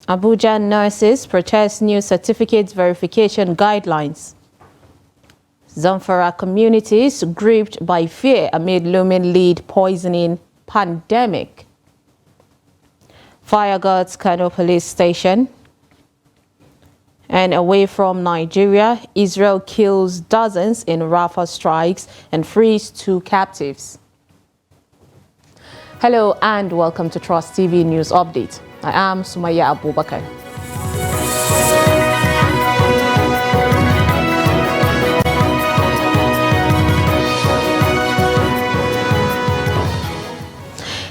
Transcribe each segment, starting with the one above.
Abuja nurses protest new certificate verification guidelines. Zamfara communities gripped by fear amid looming lead poisoning pandemic. Fire guards Kano police station. And away from Nigeria, Israel kills dozens in Rafah strikes and frees 2 captives. Hello and welcome to Trust TV News Update. I am Sumaya Abubakar.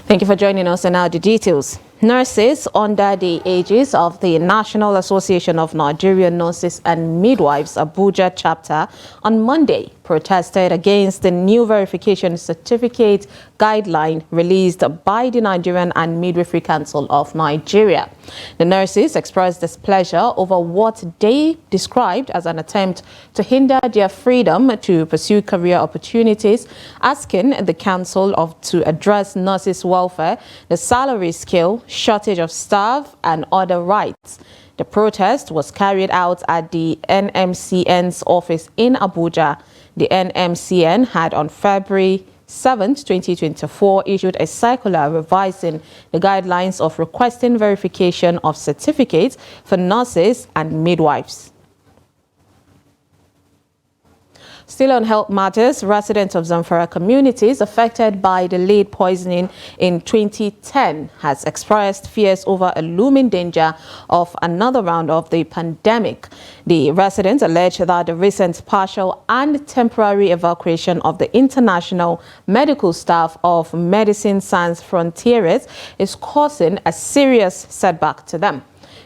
Thank you for joining us, and now the details. Nurses under the aegis of the National Association of Nigerian Nurses and Midwives Abuja chapter on Monday protested against the new verification certificate guideline released by the Nigerian and Midwifery Council of Nigeria. The nurses expressed displeasure over what they described as an attempt to hinder their freedom to pursue career opportunities, asking the council to address nurses' welfare, the salary scale, shortage of staff, and other rights. The protest was carried out at the NMCN's office in Abuja. The NMCN had on February 7, 2024, issued a circular revising the guidelines of requesting verification of certificates for nurses and midwives. Still on health matters, residents of Zamfara communities affected by the lead poisoning in 2010 has expressed fears over a looming danger of another round of the pandemic. The residents allege that the recent partial and temporary evacuation of the international medical staff of Medicine Sans Frontieres is causing a serious setback to them.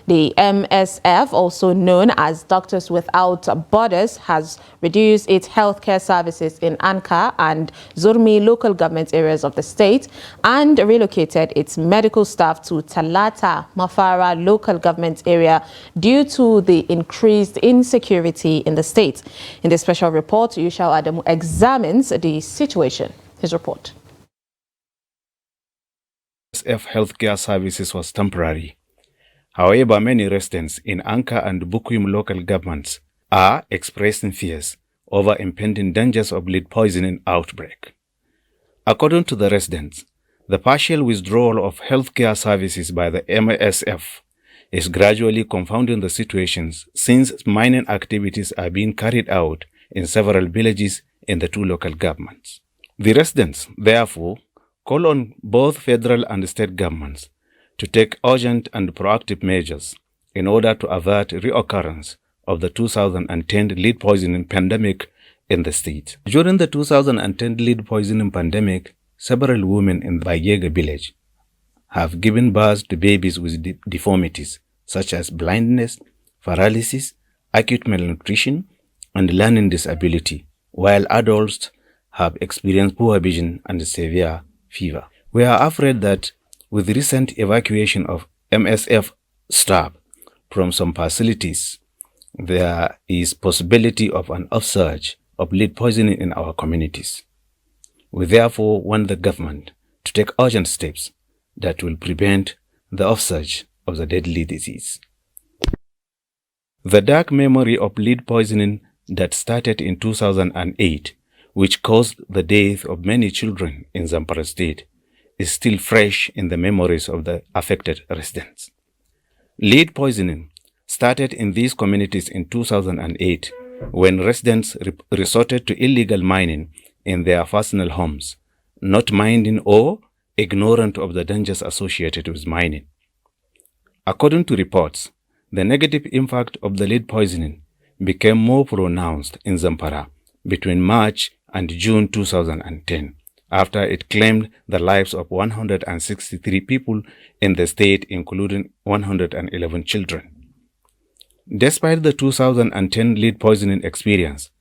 The MSF, also known as Doctors Without Borders, has reduced its healthcare services in Anka and Zurmi local government areas of the state and relocated its medical staff to Talata Mafara local government area due to the increased insecurity in the state. In this special report, Yushau Adamu examines the situation. His report. MSF healthcare services was temporary. However, many residents in Anka and Bukuyum local governments are expressing fears over impending dangers of lead poisoning outbreak. According to the residents, the partial withdrawal of healthcare services by the MSF is gradually confounding the situations since mining activities are being carried out in several villages in the 2 local governments. The residents, therefore, call on both federal and state governments to take urgent and proactive measures in order to avert reoccurrence of the 2010 lead poisoning pandemic in the state. During the 2010 lead poisoning pandemic, several women in the Bayega village have given birth to babies with deformities such as blindness, paralysis, acute malnutrition, and learning disability, while adults have experienced poor vision and severe fever. We are afraid that with recent evacuation of MSF staff from some facilities, there is possibility of an upsurge of lead poisoning in our communities. We therefore want the government to take urgent steps that will prevent the upsurge of the deadly disease. The dark memory of lead poisoning that started in 2008, which caused the death of many children in Zamfara state, is still fresh in the memories of the affected residents. Lead poisoning started in these communities in 2008 when residents resorted to illegal mining in their personal homes, not minding or ignorant of the dangers associated with mining. According to reports, the negative impact of the lead poisoning became more pronounced in Zamfara between March and June 2010. After it claimed the lives of 163 people in the state, including 111 children. Despite the 2010 lead poisoning experience,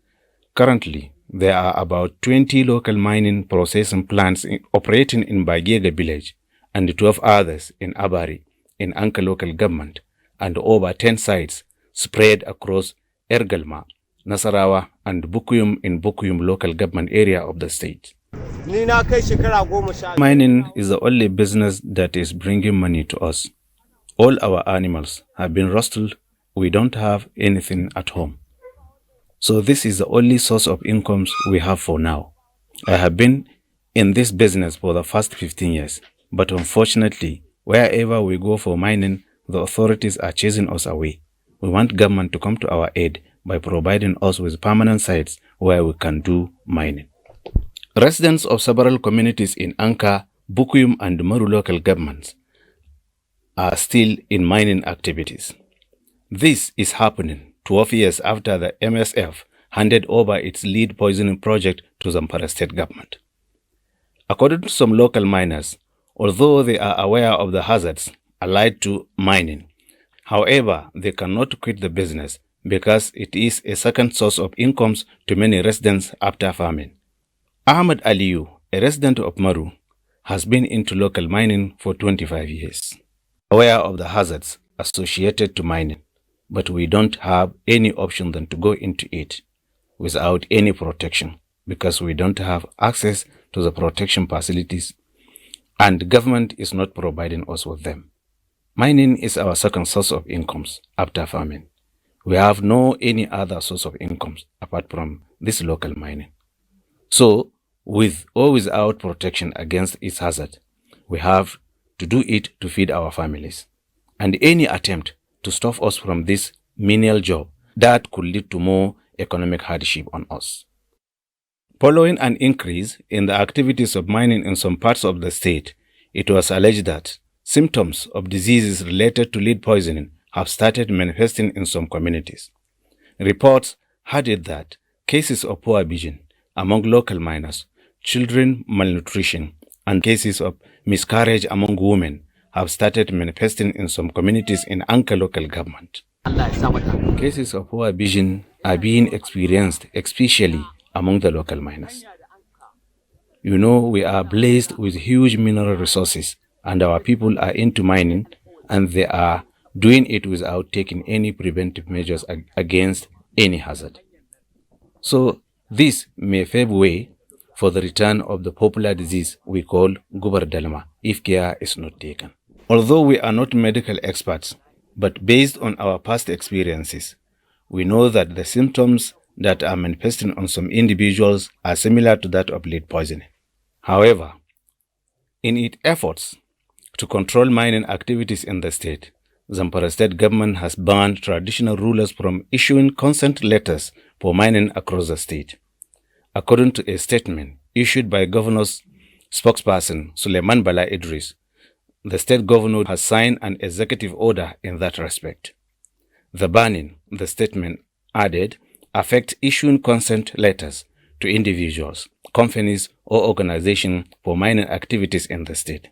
currently there are about 20 local mining processing plants operating in Bagega village and 12 others in Abari, in Anka local government, and over 10 sites spread across Ergalma, Nasarawa, and Bukuyum in Bukuyum local government area of the state. Mining is the only business that is bringing money to us. All our animals have been rustled. We don't have anything at home. So this is the only source of incomes we have for now. I have been in this business for the past 15 years, but unfortunately, wherever we go for mining, the authorities are chasing us away. We want government to come to our aid by providing us with permanent sites where we can do mining. Residents of several communities in Anka, Bukuyum and Maru local governments are still in mining activities. This is happening 12 years after the MSF handed over its lead poisoning project to Zamfara state government. According to some local miners, although they are aware of the hazards allied to mining, however, they cannot quit the business because it is a second source of incomes to many residents after farming. Ahmed Aliyu, a resident of Maru, has been into local mining for 25 years, aware of the hazards associated to mining, but we don't have any option than to go into it without any protection because we don't have access to the protection facilities and the government is not providing us with them. Mining is our second source of incomes after farming. We have no any other source of incomes apart from this local mining. So, with or without protection against its hazard, we have to do it to feed our families. And any attempt to stop us from this menial job, that could lead to more economic hardship on us. Following an increase in the activities of mining in some parts of the state, it was alleged that symptoms of diseases related to lead poisoning have started manifesting in some communities. Reports had it that cases of poor vision among local miners, children malnutrition, and cases of miscarriage among women have started manifesting in some communities in Anka local government. Cases of poor vision are being experienced especially among the local miners. You know, we are blessed with huge mineral resources and our people are into mining and they are doing it without taking any preventive measures against any hazard. So this may pave way for the return of the popular disease we call Gubar Dalma if care is not taken. Although we are not medical experts, but based on our past experiences, we know that the symptoms that are manifesting on some individuals are similar to that of lead poisoning. However, in its efforts to control mining activities in the state, Zamfara state government has banned traditional rulers from issuing consent letters for mining across the state. According to a statement issued by governor's spokesperson Suleiman Bala Idris, the state governor has signed an executive order in that respect. The banning, the statement added, affects issuing consent letters to individuals, companies, or organizations for mining activities in the state.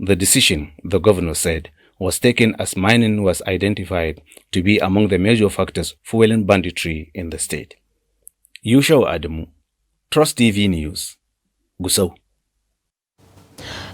The decision, the governor said, was taken as mining was identified to be among the major factors fueling banditry in the state. Yushau Adamu, Trust TV News, Gusau.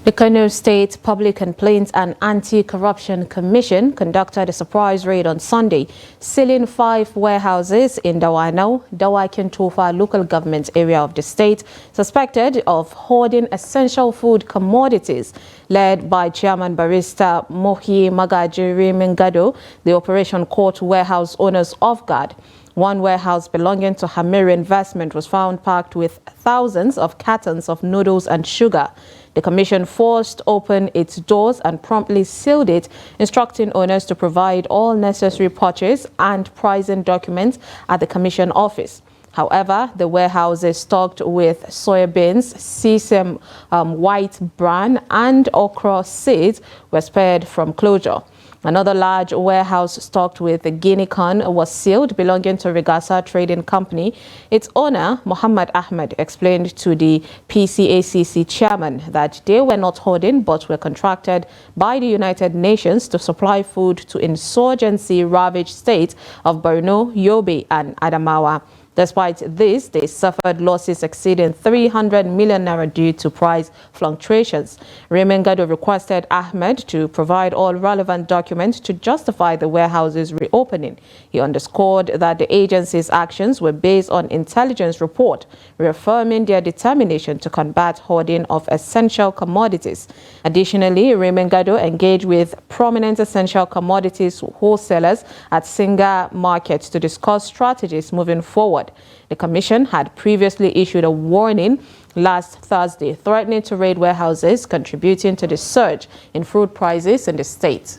The Kano State Public Complaints and Anti-Corruption Commission conducted a surprise raid on Sunday, sealing 5 warehouses in Dawanau, Dawakin Tofa local government area of the state, suspected of hoarding essential food commodities. Led by Chairman Barrister Mohi Magajiri Mingado, the operation caught warehouse owners off guard. One warehouse belonging to Hamir Investment was found packed with thousands of cartons of noodles and sugar. The commission forced open its doors and promptly sealed it, instructing owners to provide all necessary purchase and pricing documents at the commission office. However, the warehouses stocked with soybeans, sesame, white bran and okra seeds were spared from closure. Another large warehouse stocked with guinea corn was sealed, belonging to Regasa Trading Company. Its owner, Muhammad Ahmed, explained to the PCACC chairman that they were not hoarding but were contracted by the United Nations to supply food to insurgency-ravaged states of Borno, Yobe and Adamawa. Despite this, they suffered losses exceeding 300 million naira due to price fluctuations. Raymond Gado requested Ahmed to provide all relevant documents to justify the warehouse's reopening. He underscored that the agency's actions were based on intelligence report, reaffirming their determination to combat hoarding of essential commodities. Additionally, Raymond Gado engaged with prominent essential commodities wholesalers at Singa Market to discuss strategies moving forward. The commission had previously issued a warning last Thursday threatening to raid warehouses, contributing to the surge in food prices in the state.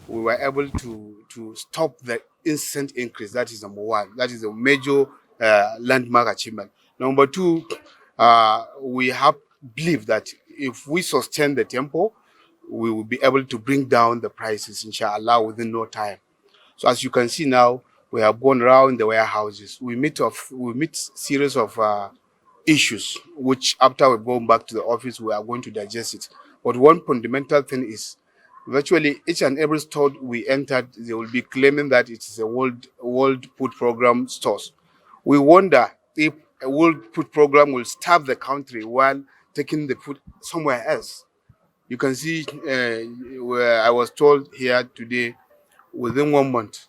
We were able to stop the instant increase. That is number one. That is a major landmark achievement. Number two, we have believed that if we sustain the tempo, we will be able to bring down the prices, inshallah, within no time. So as you can see now, we have gone around the warehouses. We meet series of issues, which after we go back to the office, we are going to digest it. But one fundamental thing is, virtually each and every store we entered, they will be claiming that it is a World Food Program stores. We wonder if a World Food Program will starve the country while taking the food somewhere else. You can see where I was told here today, within 1 month,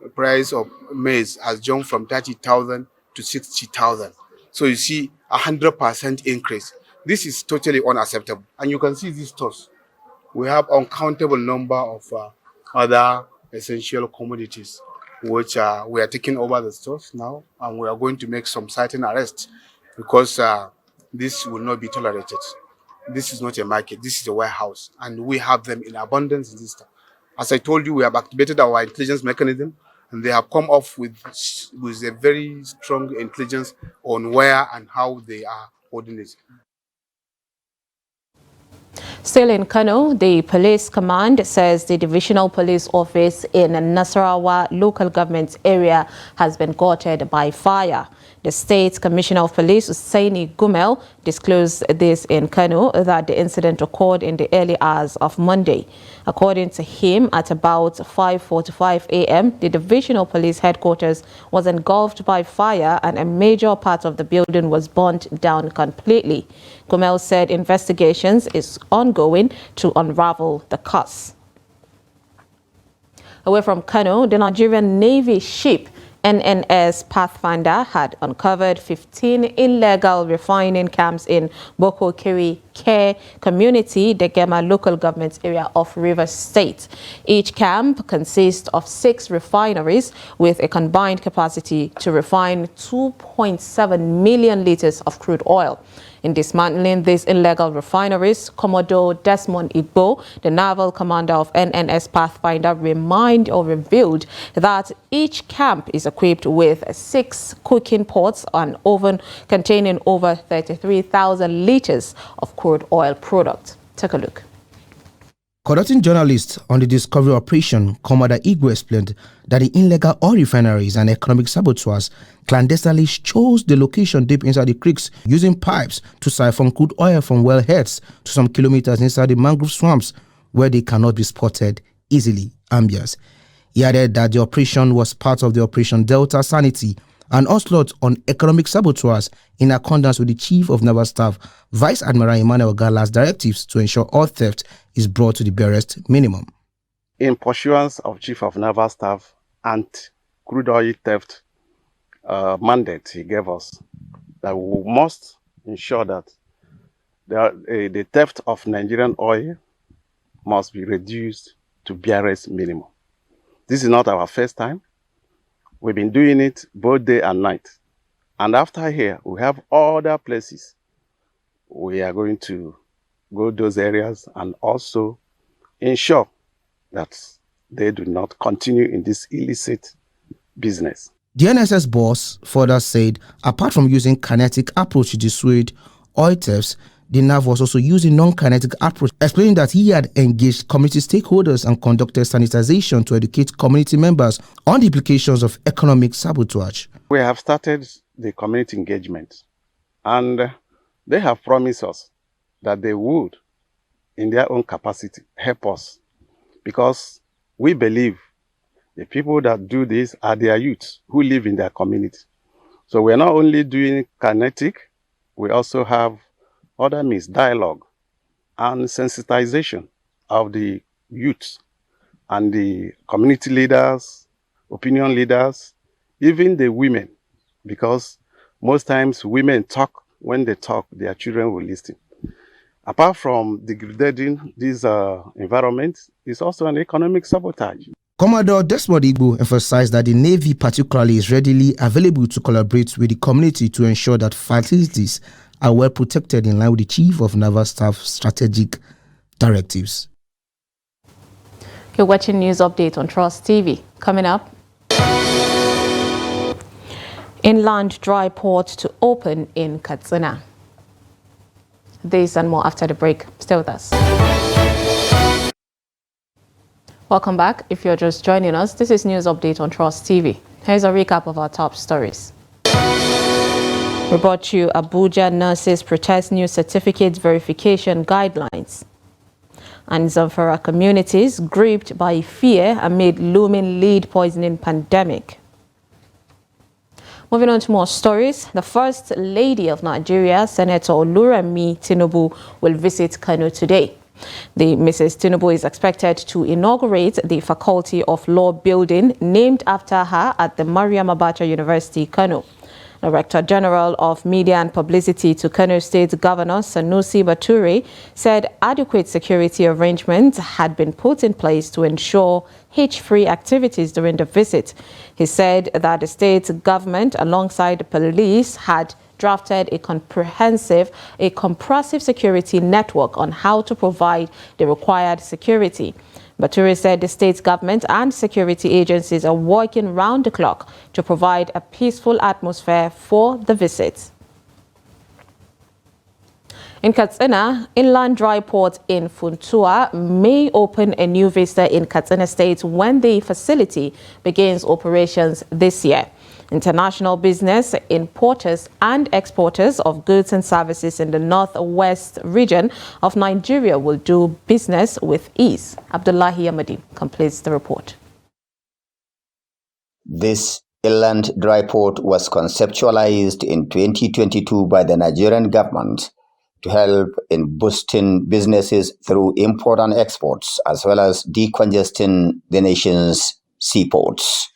the price of maize has jumped from 30,000 to 60,000. So you see 100% increase. This is totally unacceptable. And you can see these stores. We have uncountable number of other essential commodities, which we are taking over the stores now, and we are going to make some certain arrests because this will not be tolerated. This is not a market, this is a warehouse, and we have them in abundance in this town. As I told you, we have activated our intelligence mechanism, and they have come off with a very strong intelligence on where and how they are holding it. Still in Kano, the police command says the divisional police office in Nasarawa local government area has been gutted by fire. The State Commissioner of Police, Usaini Gumel, disclosed this in Kano that the incident occurred in the early hours of Monday. According to him, at about 5:45 a.m., the divisional police headquarters was engulfed by fire and a major part of the building was burnt down completely. Gumel said investigations is ongoing to unravel the cause. Away from Kano, the Nigerian Navy ship NNS Pathfinder had uncovered 15 illegal refining camps in Bokokiri Care Community, the Gema local government area of Rivers State. Each camp consists of 6 refineries with a combined capacity to refine 2.7 million liters of crude oil. In dismantling these illegal refineries, Commodore Desmond Igbo, the naval commander of NNS Pathfinder, revealed that each camp is equipped with 6 cooking pots and oven containing over 33,000 liters of crude oil product. Take a look. Conducting journalists on the discovery operation, Commander Igwe explained that the illegal oil refineries and economic saboteurs clandestinely chose the location deep inside the creeks, using pipes to siphon crude oil from wellheads to some kilometers inside the mangrove swamps where they cannot be spotted easily. Ambias. He added that the operation was part of the Operation Delta Sanity, an onslaught on economic saboteurs in accordance with the Chief of Naval Staff, Vice Admiral Emmanuel Gala's directives to ensure all theft is brought to the barest minimum. In pursuance of Chief of Naval Staff and crude oil theft mandate he gave us, that we must ensure that the theft of Nigerian oil must be reduced to barest minimum. This is not our first time. We've been doing it both day and night. And after here, we have other places. We are going to go those areas and also ensure that they do not continue in this illicit business. The NSS boss further said, apart from using kinetic approach to dissuade oil thefts, the NAV was also using non-kinetic approach, explaining that he had engaged community stakeholders and conducted sanitization to educate community members on the implications of economic sabotage. We have started the community engagement, and they have promised us that they would, in their own capacity, help us, because we believe the people that do this are their youths who live in their community. So we're not only doing kinetic, we also have other means, dialogue and sensitization of the youth and the community leaders, opinion leaders, even the women, because most times women talk. When they talk, their children will listen. Apart from degrading this environment, it's also an economic sabotage. Commodore Desmond Igbo emphasized that the Navy particularly is readily available to collaborate with the community to ensure that facilities are well protected in line with the Chief of Naval Staff strategic directives. You're watching News Update on Trust TV. Coming up, inland dry port to open in Katsina. This and more after the break. Stay with us. Welcome back. If you're just joining us, this is News Update on Trust TV. Here's a recap of our top stories. We brought you Abuja nurses protest new certificate verification guidelines. And Zamfara communities gripped by fear amid looming lead poisoning pandemic. Moving on to more stories, the First Lady of Nigeria, Senator Oluremi Tinubu, will visit Kano today. The Mrs. Tinubu is expected to inaugurate the Faculty of Law building named after her at the Mariam Abacha University, Kano. Director General of Media and Publicity to Kano State Governor Sanusi Bature said adequate security arrangements had been put in place to ensure hitch-free activities during the visit. He said that the state government, alongside the police, had drafted a comprehensive security network on how to provide the required security. Bature said the state government and security agencies are working round the clock to provide a peaceful atmosphere for the visit. In Katsina, inland dry port in Funtua may open a new vista in Katsina State when the facility begins operations this year. International business, importers and exporters of goods and services in the northwest region of Nigeria will do business with ease. Abdullahi Amadi completes the report. This inland dry port was conceptualized in 2022 by the Nigerian government to help in boosting businesses through import and exports, as well as decongesting the nation's seaports.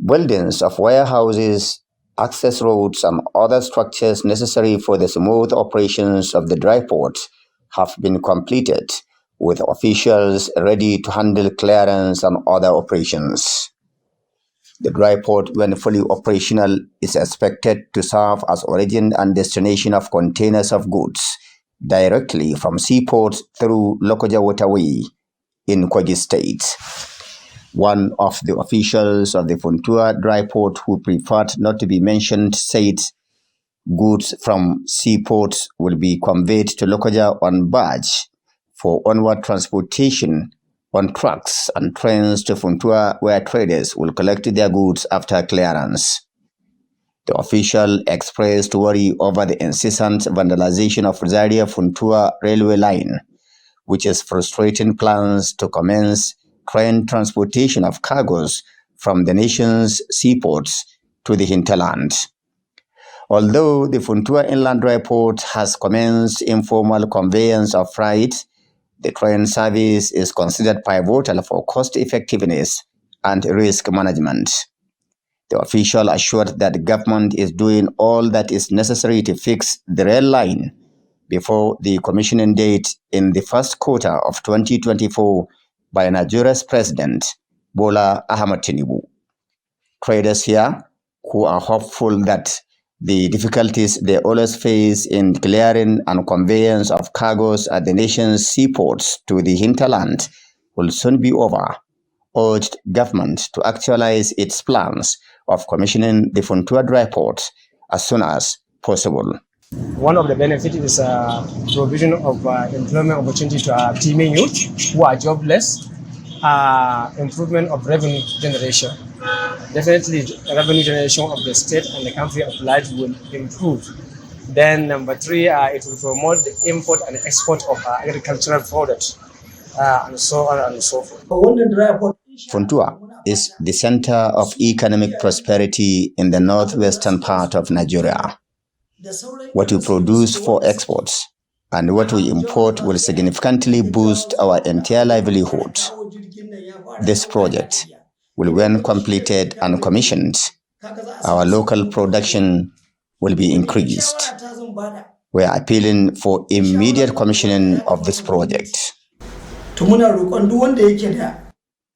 Buildings of warehouses, access roads, and other structures necessary for the smooth operations of the dry port have been completed, with officials ready to handle clearance and other operations. The dry port, when fully operational, is expected to serve as origin and destination of containers of goods directly from seaports through Lokoja Waterway in Kogi State. One of the officials of the Funtua dry port who preferred not to be mentioned said goods from seaports will be conveyed to Lokoja on barge for onward transportation on trucks and trains to Funtua, where traders will collect their goods after clearance. The official expressed worry over the incessant vandalization of Zaria-Funtua railway line, which is frustrating plans to commence train transportation of cargoes from the nation's seaports to the hinterland. Although the Funtua Inland Dry Port has commenced informal conveyance of freight, the train service is considered pivotal for cost effectiveness and risk management. The official assured that the government is doing all that is necessary to fix the rail line before the commissioning date in the first quarter of 2024 by Nigeria's President Bola Ahmed Tinubu. Traders here, who are hopeful that the difficulties they always face in clearing and conveyance of cargoes at the nation's seaports to the hinterland will soon be over, urged government to actualize its plans of commissioning the Funtua dry port as soon as possible. One of the benefits is provision of employment opportunities to our teeming youth who are jobless, improvement of revenue generation. Definitely, revenue generation of the state and the country at large will improve. Then number three, it will promote the import and export of agricultural products. and so on and so forth. Funtua is the center of economic prosperity in the northwestern part of Nigeria. What we produce for exports and what we import will significantly boost our entire livelihood. This project will, when completed and commissioned, our local production will be increased. We are appealing for immediate commissioning of this project.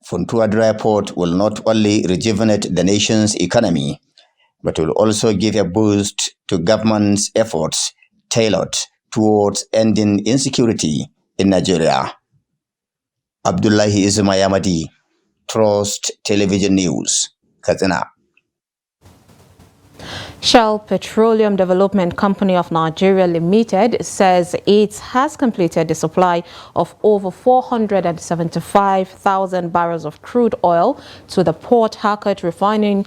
Funtua Dry Port will not only rejuvenate the nation's economy, but will also give a boost to government's efforts tailored towards ending insecurity in Nigeria. Abdullahi Ismayamadi, Trust Television News, Katsina. Shell Petroleum Development Company of Nigeria Limited says it has completed the supply of over 475,000 barrels of crude oil to the Port Harcourt Refining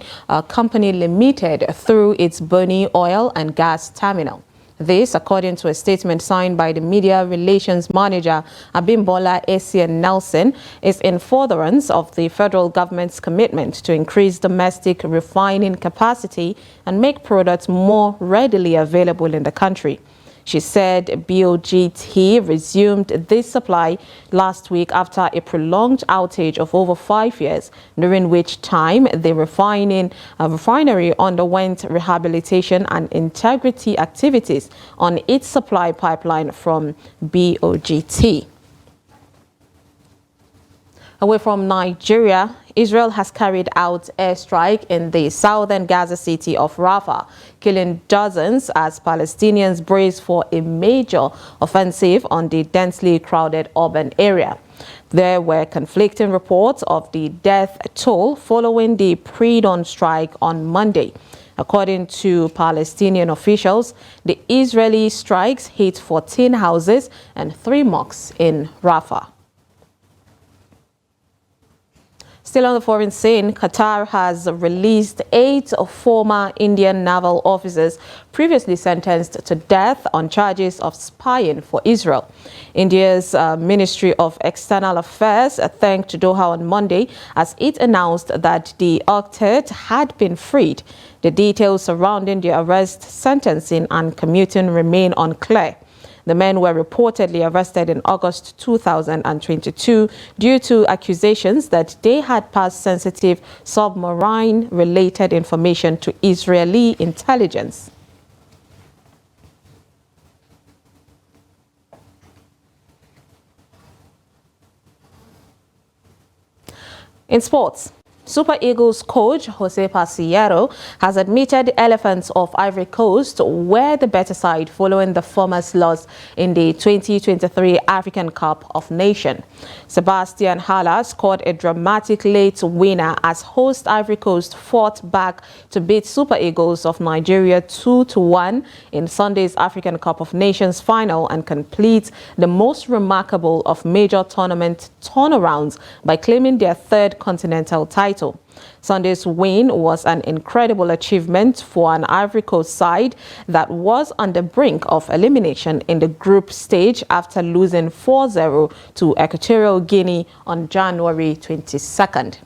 Company Limited through its Bonny Oil and Gas Terminal. This, according to a statement signed by the Media Relations Manager Abimbola Essien Nelson, is in furtherance of the federal government's commitment to increase domestic refining capacity and make products more readily available in the country. She said BOGT resumed this supply last week after a prolonged outage of over 5 years, during which time the refinery underwent rehabilitation and integrity activities on its supply pipeline from BOGT. Away from Nigeria, Israel has carried out airstrike in the southern Gaza city of Rafah, killing dozens as Palestinians brace for a major offensive on the densely crowded urban area. There were conflicting reports of the death toll following the pre-dawn strike on Monday. According to Palestinian officials, the Israeli strikes hit 14 houses and 3 mosques in Rafah. Still on the foreign scene, Qatar has released 8 former Indian naval officers previously sentenced to death on charges of spying for Israel. India's Ministry of External Affairs thanked Doha on Monday as it announced that the octet had been freed. The details surrounding the arrest, sentencing and commuting remain unclear. The men were reportedly arrested in August 2022 due to accusations that they had passed sensitive submarine-related information to Israeli intelligence. In sports, Super Eagles coach Jose Pasillero has admitted the Elephants of Ivory Coast were the better side following the former's loss in the 2023 African Cup of Nations. Sebastian Haller scored a dramatic late winner as host Ivory Coast fought back to beat Super Eagles of Nigeria 2-1 in Sunday's African Cup of Nations final and complete the most remarkable of major tournament turnarounds by claiming their 3rd continental title. Sunday's win was an incredible achievement for an Ivory Coast side that was on the brink of elimination in the group stage after losing 4-0 to Equatorial Guinea on January 22nd.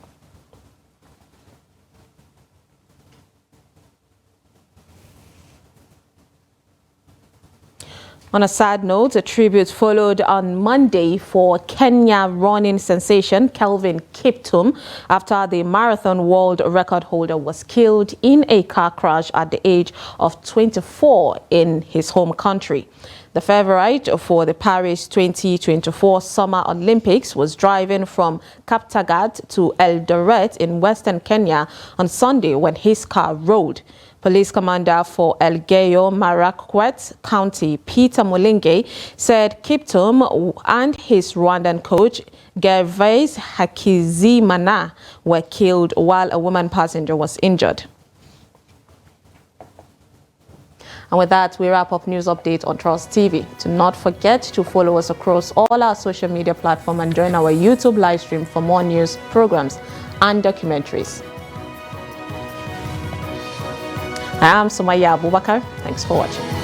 On a sad note, a tribute followed on Monday for Kenya running sensation Kelvin Kiptum after the marathon world record holder was killed in a car crash at the age of 24 in his home country. The favorite for the Paris 2024 Summer Olympics was driving from Kaptagat to Eldoret in western Kenya on Sunday when his car rolled. Police Commander for Elgeyo Marakwet County, Peter Mulinge, said Kiptum and his Rwandan coach, Gervais Hakizimana, were killed while a woman passenger was injured. And with that, we wrap up News Update on Trust TV. Do not forget to follow us across all our social media platforms and join our YouTube live stream for more news, programs, and documentaries. I am Sumaya Abubakar. Thanks for watching.